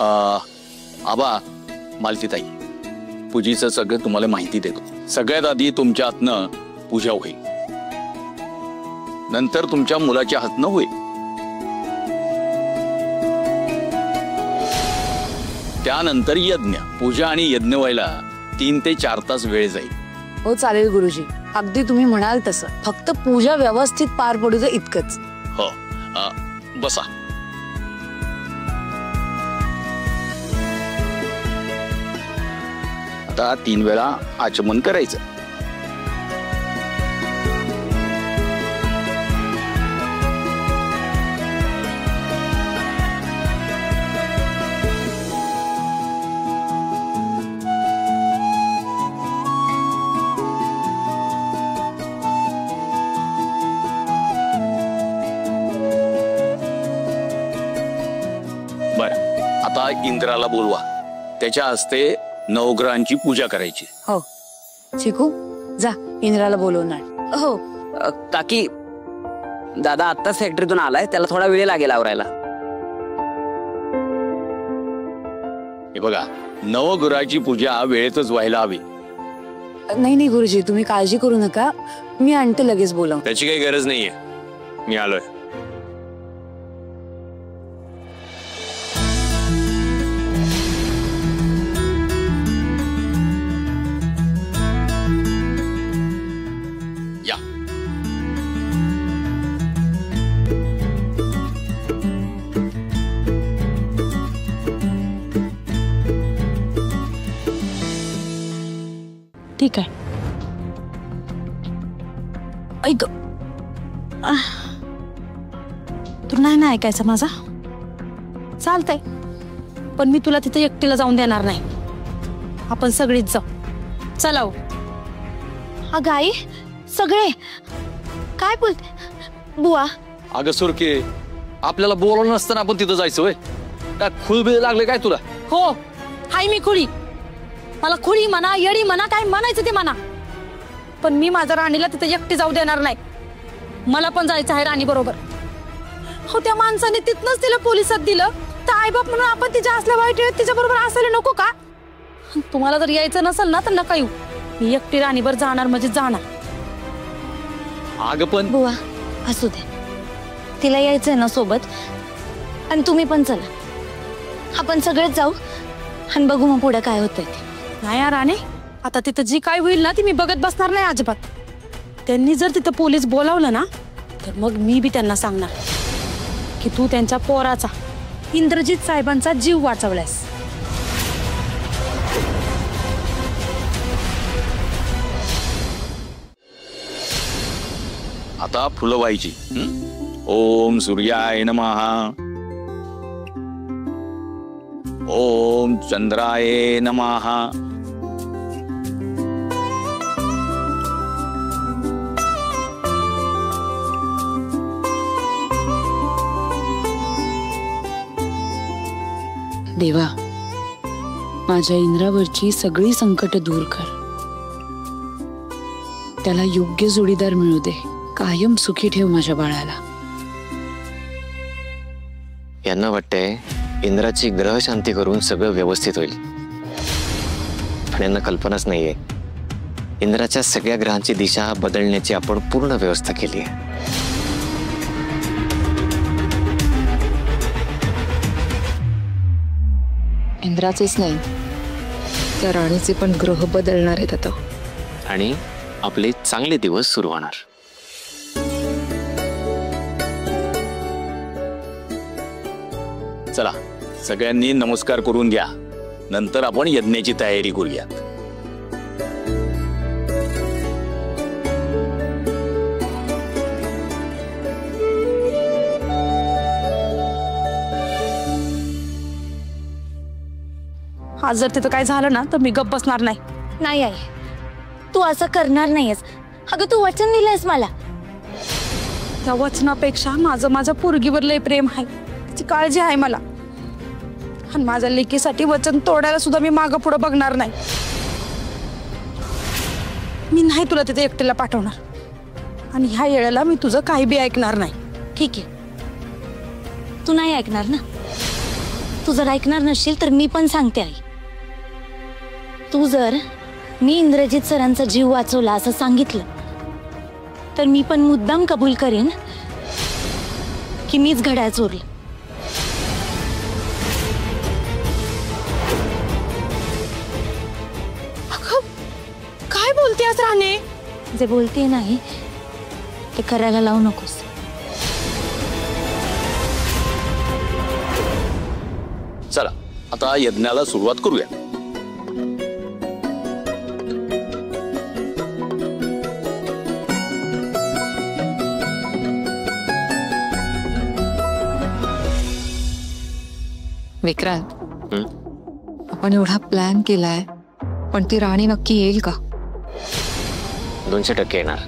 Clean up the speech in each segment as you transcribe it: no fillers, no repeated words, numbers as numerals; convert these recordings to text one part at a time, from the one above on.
आबा, मालतीताई, पूजेचं सगळं तुम्हाला माहिती देतो. सगळ्यात आधी तुमच्या हातनं पूजा होईल, नंतर तुमच्या मुलाच्या हातनं होईल. त्यानंतर यज्ञ. पूजा आणि यज्ञ व्हायला 3 ते 4 तास वेळ जाईल. हो चालेल गुरुजी, अगदी तुम्ही म्हणाल तसं. फक्त पूजा व्यवस्थित पार पडू दे इतकंच. हो, बसा. आता 3 वेळा आचमन करायचं. आता इंद्राला बोलवा, त्याच्या हस्ते नवग्रहांची पूजा करायची. हो चिकू, जा इंद्राला बोलवणार. हो काकी, दादा आत्ताच फॅक्टरीतून आलाय, त्याला थोडा वेळ लागेल आवरायला. हे बघा, नवग्रहाची पूजा वेळेतच व्हायला हवी. नाही गुरुजी, तुम्ही काळजी करू नका, मी आणते लगेच बोलव. त्याची काही गरज नाहीये, मी आलोय. ठीक आहे. ऐक, तू नाही ना ऐकायचं माझा? चालतंय, पण मी तुला तिथे एकटीला जाऊन देणार नाही. आपण सगळीच जाऊ. चला. अगं आई, सगळे काय बोलते बुवा? अगं सुरके, आपल्याला बोलवलं नसताना आपण तिथं जायचं होय? काय खुळबिळ लागले काय तुला? हो, हाय मी खुळी. मला खुळी म्हणा, येडी म्हणा, काय म्हणायचं ते म्हणा, पण मी माझ्या राणीला तिथे एकटी जाऊ देणार नाही. मला पण जायचं आहे राणी बरोबर. हो, त्या माणसाने तिथनच तिला पोलिसात दिलं, तर आईबाप म्हणून आपण तिच्या असल्या वाईट वेळेत तिच्या बरोबर असायला नको का? तुम्हाला जर यायचं नसेल ना तर नका येऊ. मी एकटी राणीवर जाणार म्हणजे जाणार. अगं पण बुवा, असू दे, तिला यायचंय ना सोबत, आणि तुम्ही पण चला. आपण सगळेच जाऊ आणि बघू मग पुढे काय होतंय ते. नाही राणे, आता तिथं जी काय होईल ना ती मी बघत बसणार नाही अजिबात. त्यांनी जर तिथं पोलीस बोलावलं ना तर मग मी बी त्यांना सांगणार की तू त्यांच्या पोराचा, इंद्रजित साहेबांचा जीव वाचवलायस. आता फुलं व्हायची. ओम सूर्याय नमः, ओम चंद्राय नमः, देवा, माझ्या इंद्रावरची सगळी संकट दूर कर. त्याला योग्य जोडीदार मिळू दे. कायम सुखी ठेव माझ्या बाळाला. यांना वाटतंय इंद्राची ग्रह शांती करून सगळं व्यवस्थित होईल, पण यांना कल्पनाच नाहीये इंद्राच्या सगळ्या ग्रहांची दिशा बदलण्याची आपण पूर्ण व्यवस्था केली आहे. इंद्राचेच नाही, त्या राणीचे पण ग्रह बदलणार आहेत आता, आणि आपले चांगले दिवस सुरू होणार. चला, सगळ्यांनी नमस्कार करून घ्या, नंतर आपण यज्ञाची तयारी करूयात. आज जर तिथं काय झालं ना तर मी गप्प बसणार नाही. नाही आई, तू असं करणार नाहीयेस. अगं तू वचन दिलंयस मला. त्या वचनापेक्षा माझं पोरगीवर लय प्रेम आहे, तिची काळजी आहे मला, आणि माझ्या लेकीसाठी वचन तोडायला सुद्धा मी मागं पुढं बघणार नाही. मी नाही तुला तिथे एकटीला पाठवणार, आणि ह्या वेळेला मी तुझं काही बी ऐकणार नाही. ठीक आहे, तू नाही ऐकणार ना? तू जर ऐकणार नसशील तर मी पण सांगते आई. तू जर मी इंद्रजित सरांचा जीव वाचवला असं सांगितलं तर मी पण मुद्दाम कबूल करेन की मीच घड्याळ चोरलं. काय बोलतेस राणे? जे बोलते नाही ते करायला लावू नकोस. चला आता यज्ञाला सुरुवात करूया. विक्रांत, आपण एवढा प्लॅन केलाय पण ती राणी नक्की येईल का? 200% येणार.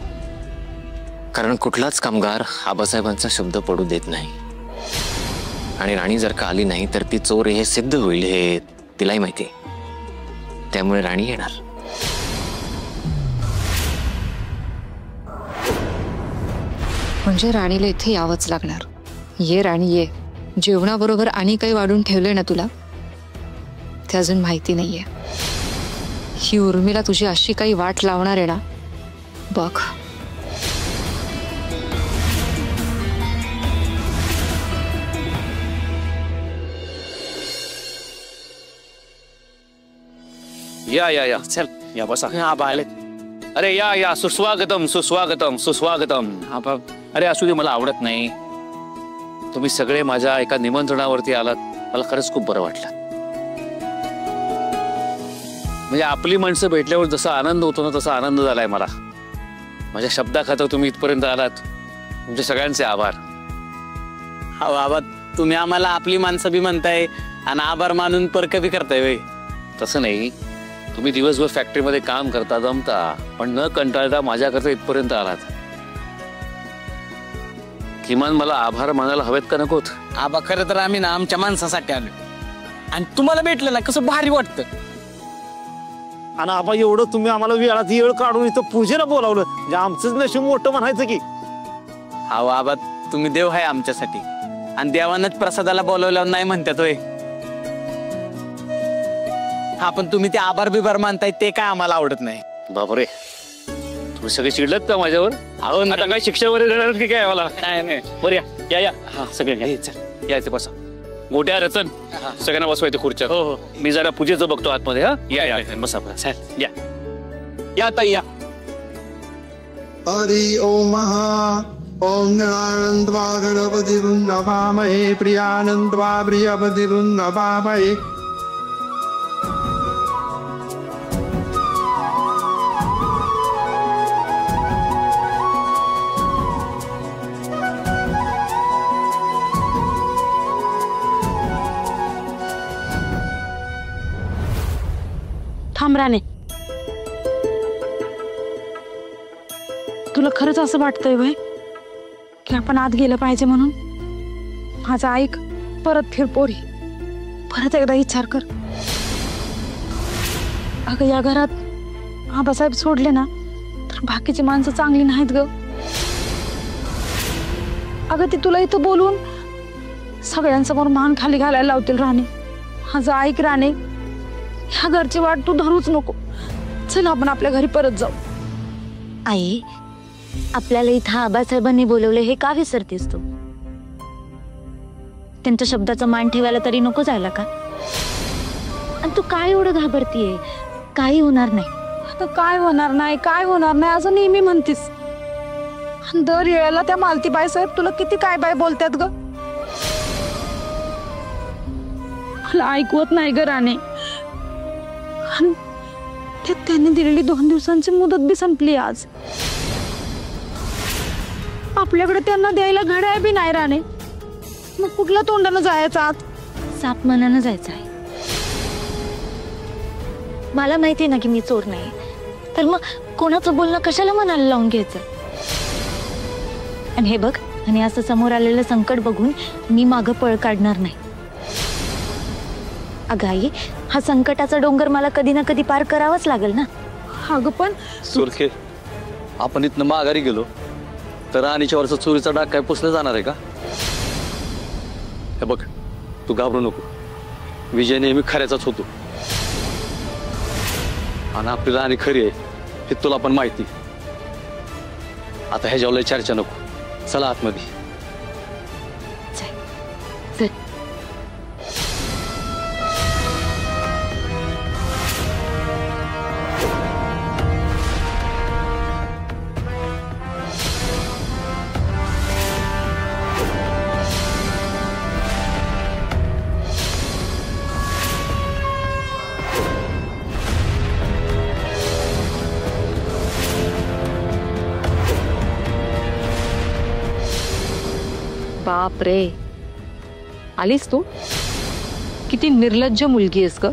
कारण कुठलाच कामगार आबासाहेबांचा शब्द पडू देत नाही. आणि राणी जर का आली नाही तर ती चोर हे सिद्ध होईल हे तिलाही माहिती. त्यामुळे राणी येणार. म्हणजे राणीला इथे यावंच लागणार. ये राणी ये. जेवणाबरोबर आणि काही वाढून ठेवलंय ना तुला ते अजून माहिती नाहीये. ही उर्मिला तुझी अशी काही वाट लावणार आहे ना, बघ. या चल या बसा. आले. अरे या सुस्वागतम सुस्वागतम सुस्वागतम. अरे असू दे, मला आवडत नाही. तुम्ही सगळे माझ्या एका निमंत्रणावरती आलात, मला खरंच खूप बरं वाटलं. म्हणजे आपली माणसं भेटल्यावर जसा आनंद होतो ना तसा आनंद झालाय मला. माझ्या शब्दाखातर तुम्ही इथपर्यंत आलात, तुमचे सगळ्यांचे आभार. हा बाबा, तुम्ही आम्हाला आपली माणसं बी म्हणताय आणि आभार मानून परक बी करताय वे. तसं नाही, तुम्ही दिवसभर फॅक्टरीमध्ये काम करता, जमता, पण न कंटाळता माझ्याकरता इथपर्यंत आलात. किमान मला आभार मानायला हवेत का नकोत? आबा खरं तर आम्ही ना आमच्या माणसासाठी आलो आणि तुम्हाला भेटलं ना कसं भारी वाटतं. आणि आबा एवढं तुम्ही आम्हाला वेळात येळ काढून इथं पूजेला बोलावलं म्हणजे आमचंच नशीब मोठं म्हणायचं की. हा आबा, तुम्ही देव आहे आमच्यासाठी आणि देवानंच प्रसादाला बोलवल्यावर नाही म्हणतात होय. हा पण तुम्ही ते आभार बिभार मानताय ते काय आम्हाला आवडत नाही. बापरे, तुम्ही सगळे चिडलात का माझ्यावर? अहो आता काय शिक्षा वगैरे देणार की काय मला? नाही. बरं या हा सगळे यायचं बसा. मोठ्या रचन सगळ्यांना बसवायचं खुर्च्या. हो. मी जरा पूजेचं बघतो आतमध्ये. हा या बसा या ताई या. हरि ओम ओम निरानंदवा गणपतिरुन्नवामहे प्रियानंदवा प्रियपतिरुन्नवामहे. थांब राणे, तुला खरंच असं वाटतंय वय की आपण आत गेलं पाहिजे म्हणून? माझं ऐक, परत फिर पोरी, परत एकदा विचार कर. अगं या घरात आबासाहेब सोडले ना तर बाकीची माणसं चांगली नाहीत ग. अगं ती तुला इथं बोलून सगळ्यांसमोर मान खाली घालायला लावतील. राणे माझं ऐक राणे, ह्या घरची वाट तू धरूच नको. चल आपण आपल्या घरी परत जाऊ. आई, आपल्याला इथं आबासाहेबांनी बोलवले हे का विसरतेस तू? त्यांच्या शब्दाचा मान ठेवायला तरी नको जायला का? आणि तू काय एवढं घाबरतीये? काही होणार नाही. आता काय होणार नाही असं नेहमी म्हणतीस. दर वेळेला त्या मालतीबाई साहेब तुला किती काय बाय बोलतात ग. मला ऐकवत नाही ग राणे. त्यांनी दिलेली 2 दिवसांची मुदत बी संपली आज. आपल्याकडे त्यांना द्यायला घड्याळ बी नाही राणे. मग कुठल्या तोंडानं जायचं आत? साप मनानं जायचं आहे. मला माहिती ना की मी चोर नाही, तर मग कोणाचं बोलणं कशाला मनाला लावून घ्यायचं? आणि हे बघ, आणि असं समोर आलेलं संकट बघून मी मागं पळ काढणार नाही. अगं आई, हा संकटाचा डोंगर मला कधी ना कधी पार करावाच लागेल ना. अगं पण सुरखे, आपण इथनं माघारी गेलो तर राणीच्या वरचा चोरीचा डाग काय पुसला जाणार आहे का? हे बघ, तू घाबरू नको. विजय नेहमी खऱ्याचाच होतो आणि आपली राणी खरी आहे हे तुला पण माहिती. आता ह्याच्यावर चर्चा नको, चला आतमध्ये. बाप रे, आलीस तू? किती निर्लज्ज मुलगी आहेस ग.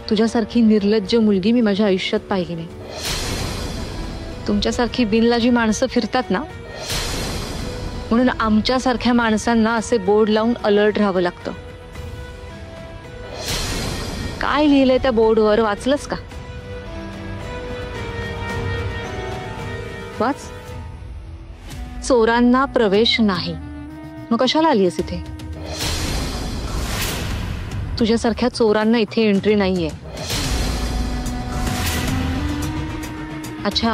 तुझ्यासारखी निर्लज्ज मुलगी मी माझ्या आयुष्यात पाहिली नाही. तुमच्यासारखी बिनलाजी माणसं फिरतात ना, म्हणून आमच्यासारख्या माणसांना असे बोर्ड लावून अलर्ट राहावं लागतं. काय लिहिलंय त्या बोर्डवर वाचलंस का? वाच. चोरांना प्रवेश नाही. मग कशाला आलीयस इथे? तुझ्यासारख्या चोरांना इथे एंट्री नाहीये. अच्छा,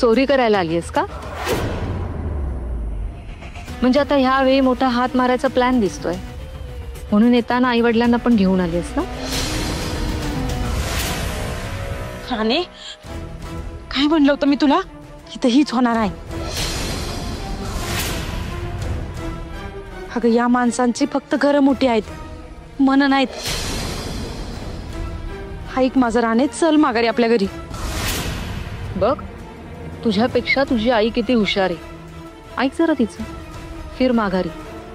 चोरी करायला आलीयस का? म्हणजे आता ह्यावेळी मोठा हात मारायचा प्लॅन दिसतोय, म्हणून येताना आई वडिलांना पण घेऊन आलीयस ना? राणे, काय म्हणलं होतं मी तुला? इथं हीच होणार आहे. अगं, या माणसांची फक्त घरं मोठी आहेत, मन नाहीत. ऐक माझं राणे, चल माघारी आपल्या घरी. बघ, तुझ्यापेक्षा तुझी आई किती हुशार आहे. ऐक जरा तिचं, फिर माघारी.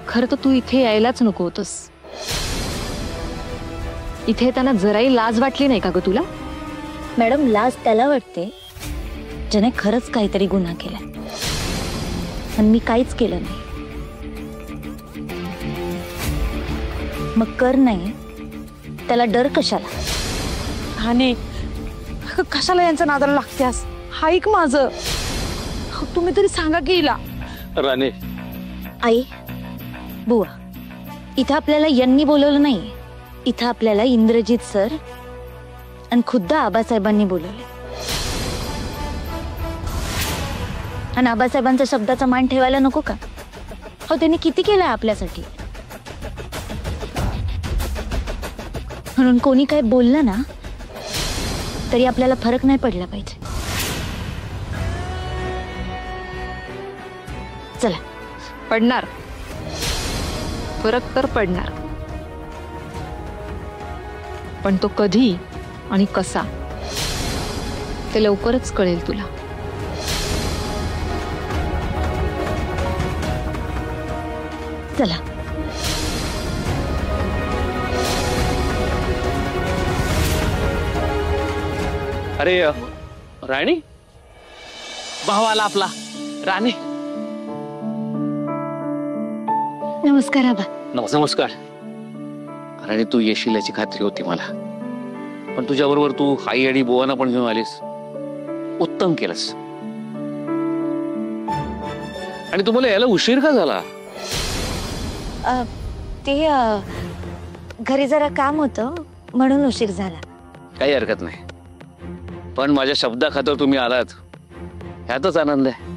खरं तर तू इथे यायलाच नको होतस. इथे त्यांना जराही लाज वाटली नाही का ग तुला? मॅडम, लाज त्याला वाटते ज्याने खरंच काहीतरी गुन्हा केला, पण मी काहीच केलं नाही. मग कर नाही, त्याला डर कशाला? राणे, कशाला यांच्या नादाला लागत्यास? ऐक माझं, तुम्ही तरी सांगा की हिला. राणे, आई, बुवा, इथं आपल्याला यांनी बोलवलं नाही. इथं आपल्याला इंद्रजित सर आणि खुद्द आबासाहेबांनी बोलवलं. आणि आबासाहेबांच्या शब्दाचा मान ठेवायला नको का? हो, त्यांनी किती केलंय आपल्यासाठी. म्हणून कोणी काय बोललं ना तरी आपल्याला फरक नाही पडला पाहिजे. चला. पडणार, फरक तर पडणार, पण तो कधी आणि कसा ते लवकरच कळेल तुला. चला. अरे राणी, भाऊ आला आपला. राणे, नमस्कार आबा. नमस्कार. राणी, तू येशील याची खात्री होती मला, पण तुझ्या बरोबर तू आई आणि बुवांना पण घेऊन आलीस. उत्तम केलंस. आणि तुम्हाला यायला उशीर का झाला? ते घरी जरा काम होतं म्हणून उशीर झाला. काही हरकत नाही, पण माझ्या शब्दाखातर तुम्ही आलात ह्यातच आनंद आहे.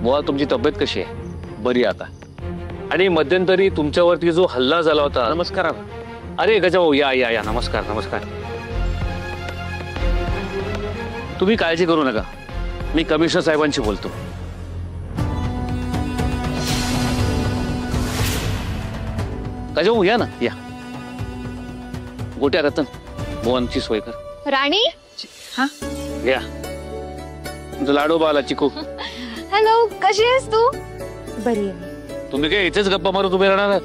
बुवा, तुमची तब्येत कशी आहे? बरी आता? आणि मध्यंतरी तुमच्यावरती जो हल्ला झाला होता. नमस्कार. अरे गजाभाऊ, या या या. नमस्कार नमस्कार. तुम्ही काळजी करू नका, मी कमिशनर साहेबांशी बोलतो. गजाभाऊ, या ना, या. गोट्या रतन, बुवांची सोय कर. राणी, हा, या. तुमचं लाडोबा आला, चिकू. हॅलो, कशी आहेस तू? बरी आहे. तुम्ही काय इथेच गप्पा मारत उभे राहणार आहात?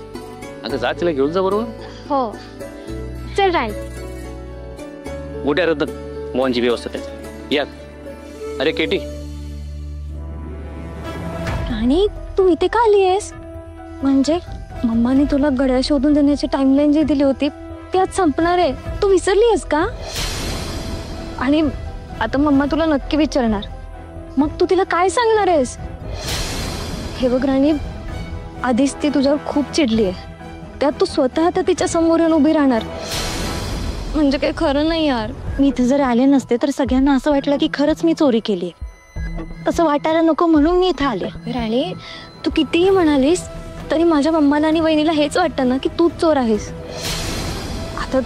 अगं जा, तिला घेऊन जा बरोबर. हो, चल राय. गोट्या रतन, बुवांची व्यवस्था आहे. या. अरे केटी. आणि तू इथे का आली आहेस? म्हणजे मम्माने तुला घड्याळ शोधून देण्याची टाइमलाईन जी दिली होती ती आज संपणार आहे. तू विसरली आहेस का? आणि आता मम्मा तुला नक्की विचारणार, मग तू तिला काय सांगणार आहेस? हे बघ राणी, आधीच ती तुझ्यावर खूप चिडली आहे, त्यात तू स्वतः आता तिच्या समोर येऊन उभी राहणार म्हणजे काही खरं नाही यार. मी इथे जर आले नसते तर सगळ्यांना असं वाटलं की खरंच मी चोरी केली. तसं वाटायला नको म्हणून मी इथे आले. राणी, तू कितीही म्हणालीस तरी माझ्या मम्माला आणि वहिनीला हेच वाटतं ना की तूच चोर आहेस. आता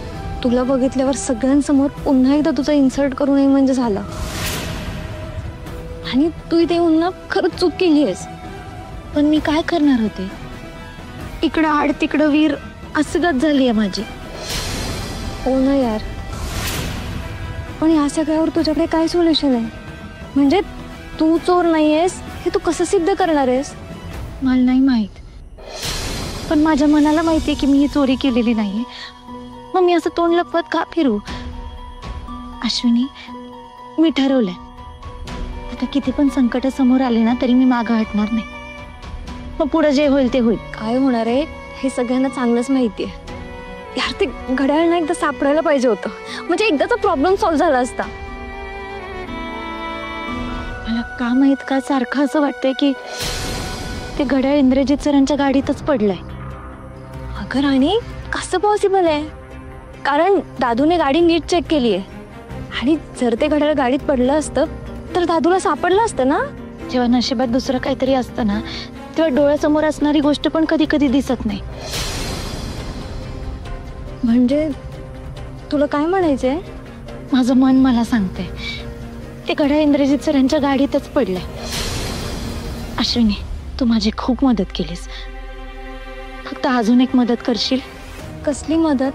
तुला बघितल्यावर सगळ्यांसमोर पुन्हा एकदा तुझा इन्सल्ट करू नये म्हणजे झालं. आणि तू इथे येऊन ना खरंच चूक केली आहेस. पण मी काय करणार होते? इकडं आड तिकडं वीर असगत झाली आहे माझी. हो ना यार, पण या सगळ्यावर तुझ्याकडे काय सोल्युशन आहे? म्हणजे तू चोर नाहीयेस हे तू कसं सिद्ध करणार आहेस? मला नाही माहित, पण माझ्या मनाला माहिती आहे की मी ही चोरी केलेली नाहीये. मग मी असं तोंड लपवत का फिरू? अश्विनी, मी ठरवलंय आता किती पण संकट समोर आले ना तरी मी मागं हटणार नाही. मग पुढे जे होईल ते होईल. काय होणार आहे हे सगळ्यांना चांगलंच माहिती आहे यार. ते घड्याळ ना एकदा सापडायला पाहिजे होतं, म्हणजे एकदाचा प्रॉब्लेम सॉल्व्ह झाला असता. मला का माहित का सारखं असं वाटतंय की ते घड्याळ इंद्रजित सरांच्या गाडीतच पडलंय. अगं राणी, कसं पॉसिबल आहे? कारण दादूने गाडी नीट चेक केली आहे आणि जर ते घड्याळ गाडीत पडलं असतं तर दादूला सापडलं असतं ना. जेव्हा नशिबात दुसरं काहीतरी असतं ना तेव्हा डोळ्यासमोर असणारी गोष्ट पण कधी कधी दिसत नाही. म्हणजे तुला काय म्हणायचंय? माझं मन मला सांगते ते घड्याळ इंद्रजित सरांच्या गाडीतच पडलंय. अश्विनी, तू माझी खूप मदत केलीस. फक्त अजून एक मदत करशील? कसली मदत?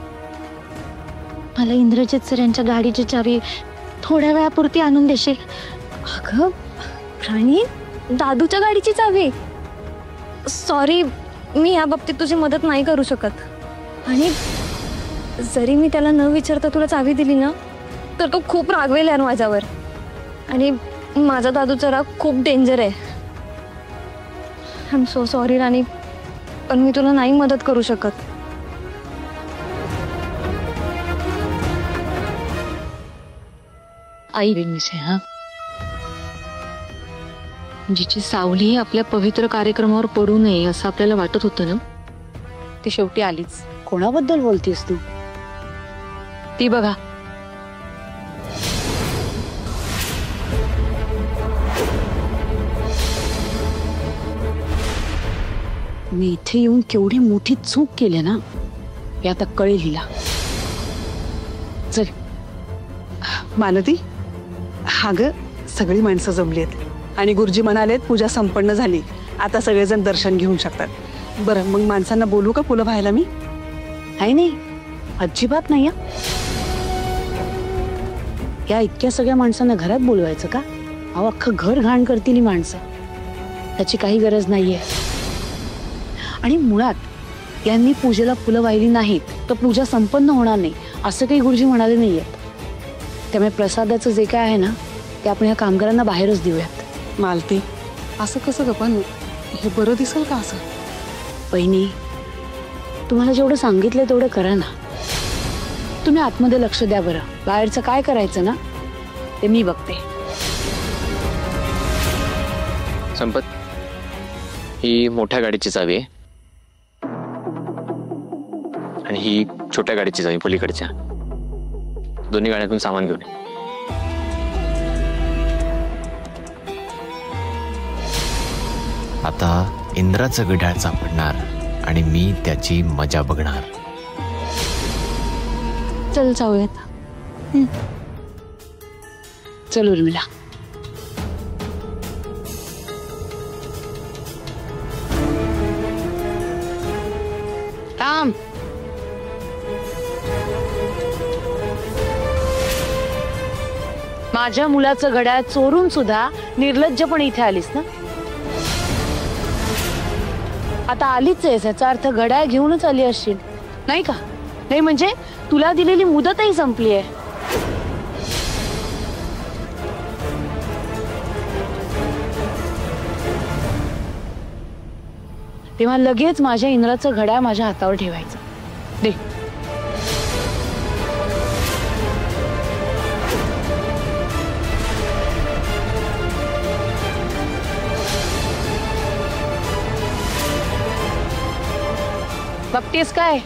मला इंद्रजित सरांच्या गाडीची चावी थोड्या वेळापुरती आणून देशील? अगं राणी, दादूच्या गाडीची चावी? सॉरी, मी या बाबतीत तुझी मदत नाही करू शकत. आणि जरी मी त्याला न विचारता तुला चावी दिली ना तर तो खूप रागवेल यार माझ्यावर. आणि माझा दादूचा राग खूप डेंजर आहे. आय एम सो सॉरी राणी, पण मी तुला नाही मदत करू शकत. आई विषय हा, जिची सावली आपल्या पवित्र कार्यक्रमावर पडू नये असं आपल्याला वाटत होतं ना, ती शेवटी आलीच. कोणाबद्दल बोलतेस तू? ती बघा. मी इथे येऊन केवढी मोठी चूक केली ना हे आता कळेल हिला. चल मालती, हा ग सगळी माणसं जमली आहेत आणि गुरुजी म्हणालेत पूजा संपन्न झाली, आता सगळेजण दर्शन घेऊन शकतात. बरं मग माणसांना बोलू का फुलं व्हायला? मी नाही अजिबात नाही. या इतक्या सगळ्या माणसांना घरात बोलवायचं का? अहो अख्खं घर घाण करतील ही माणसं, त्याची काही गरज नाहीये. आणि मुळात यांनी पूजेला फुलं वाहिली नाहीत तर पूजा संपन्न होणार नाही असं काही गुरुजी म्हणाले नाहीयेत. त्यामुळे प्रसादाचं जे काय आहे ना ते आपण या कामगारांना बाहेरच देऊयात. मालती, असं कसं ग? पण हे बरं दिसेल का असं? बहिणी, तुम्हाला जेवढं सांगितलं तेवढं करा ना. तुम्ही आतमध्ये लक्ष द्या बरं, बाहेरचं काय करायचं ना ते मी बघते. संपत, ही मोठ्या गाडीची चावी आहे आणि ही छोट्या गाडीची चावी पलीकडच्या. दोन्ही गाड्यातून सामान घेऊन ये. आता इंद्राचं घड्याळ सापडणार आणि मी त्याची मजा बघणार. चल जाऊयात. चल उर्मिला. थांब. माझ्या मुलाचं घड्याळ चोरून सुद्धा निर्लज्जपणे इथे आलीस ना? आता आलीच आहेस याचा अर्थ घड्याळ घेऊनच आली असशील नाही का? नाही म्हणजे तुला दिलेली मुदतही संपली आहे. तेव्हा लगेच माझ्या इंद्राचं घड्याळ माझ्या हातावर ठेवायचं. दे. बघतेस काय?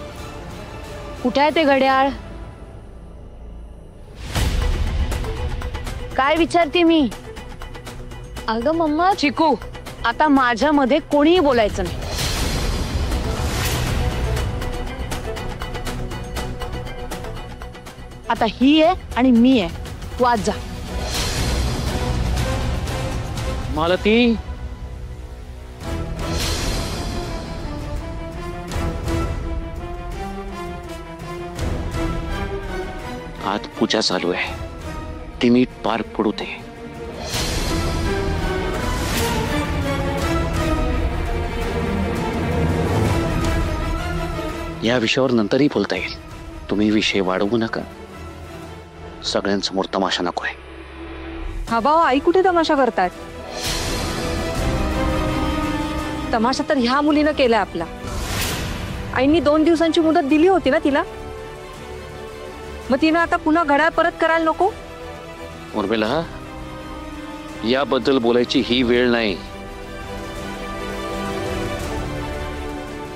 कुठे आहे ते घड्याळ? काय विचारते मी? अगं मम्मा, चिकू, आता माझ्यामध्ये कोणीही बोलायचं नाही. आता ही आहे आणि मी आहे. तू आज जा. मालती, आत पूजा चालू आहे, ती मीठ पार पडू दे. या विषयावर नंतरही बोलता येईल. तुम्ही विषय वाढवू नका. सगळ्यांसमोर तमाशा नकोय. हा भाऊ, आई कुठे तमाशा करतात? तमाशा तर ह्या मुलीनं केलाय आपला. आईंनी 2 दिवसांची मुदत दिली होती ना तिला. मग तिनं आता पुन्हा घड्याळ परत करायला नको? उर्मिला, याबद्दल बोलायची ही वेळ नाही.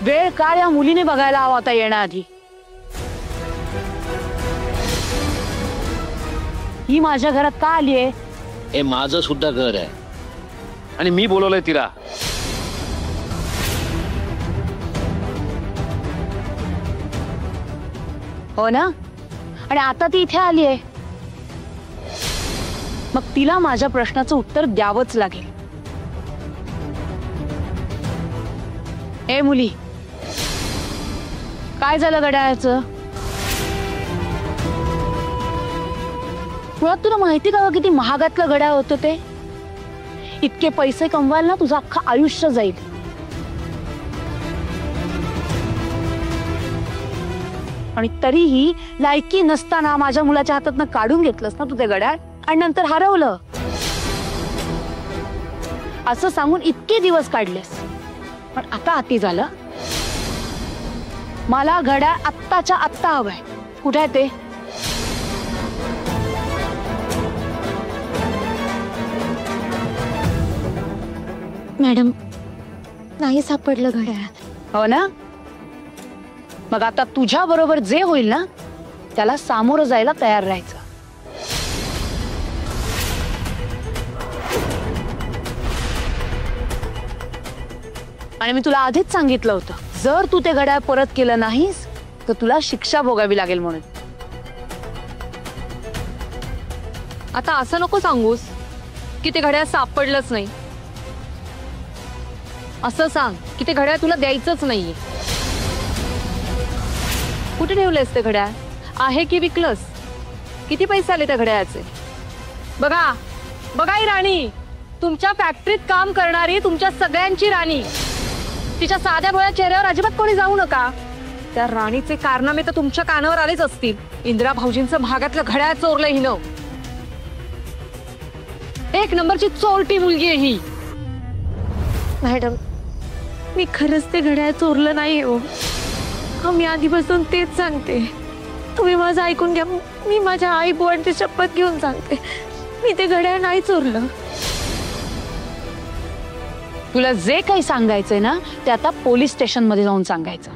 वेळ काळ या मुलीने बघायला हवा होता येण्याआधी. ही माझ्या घरात का आलीये? हे माझं सुद्धा घर आहे आणि मी बोलवलंय तिला. हो ना? आणि आता ती इथे आलीये, मग तिला माझ्या प्रश्नाचं उत्तर द्यावंच लागेल. ए मुली, काय झालं घड्याळाचं? मुळात तुला माहिती का किती महागातलं घड्याळ होतं ते? इतके पैसे कमवायला ना तुझं अख्खं आयुष्य जाईल. आणि तरीही लायकी नसताना माझ्या मुलाच्या हातातनं काढून घेतलंस ना तू ते घड्याळ, आणि नंतर हरवलं असं सांगून इतके दिवस काढलेस. पण आता अति झालं. मला घड्याळ आत्ताच्या आत्ता हवंय. कुठे आहे ते? मॅडम, नाही सापडलं घड्याळ. हो ना? मग आता तुझ्या बरोबर जे होईल ना त्याला सामोरं जायला तयार राहायचं. आणि मी तुला आधीच सांगितलं होतं, जर तू ते घड्याळ परत केलं नाहीस तर तुला शिक्षा भोगावी लागेल म्हणून. आता असं नको सांगूस की ते घड्याळ सापडलंच नाही. असं सांग की ते घड्याळ तुला द्यायचंच नाहीये. कुठे ठेवलंयस ते घड्याळ? आहे की विकलंस? किती पैसे आले त्या घड्याळाचे? बघा बघा, ही राणी, तुमच्या फॅक्टरीत काम करणारी तुमच्या सगळ्यांची राणी. तिच्या साध्या भोळ्या चेहऱ्यावर अजिबात कोणी जाऊ नका. त्या राणीचे कारनामे तर तुमच्या कानावर आलेच असतील. इंदिरा भाऊजींचं महागातलं घड्याळ चोरलंय हिनं. 1 नंबरची चोरटी मुलगी आहे ही. मॅडम, मी खरंच ते घड्याळ चोरलं नाही हो. मी आधीपासून तेच सांगते. तुम्ही माझं ऐकून घ्या. मी माझ्या आई बुवांची शपथ घेऊन सांगते, मी ते घड्याळ नाही चोरलं. तुला जे काही सांगायचंय ना ते आता पोलीस स्टेशन मध्ये जाऊन सांगायचं.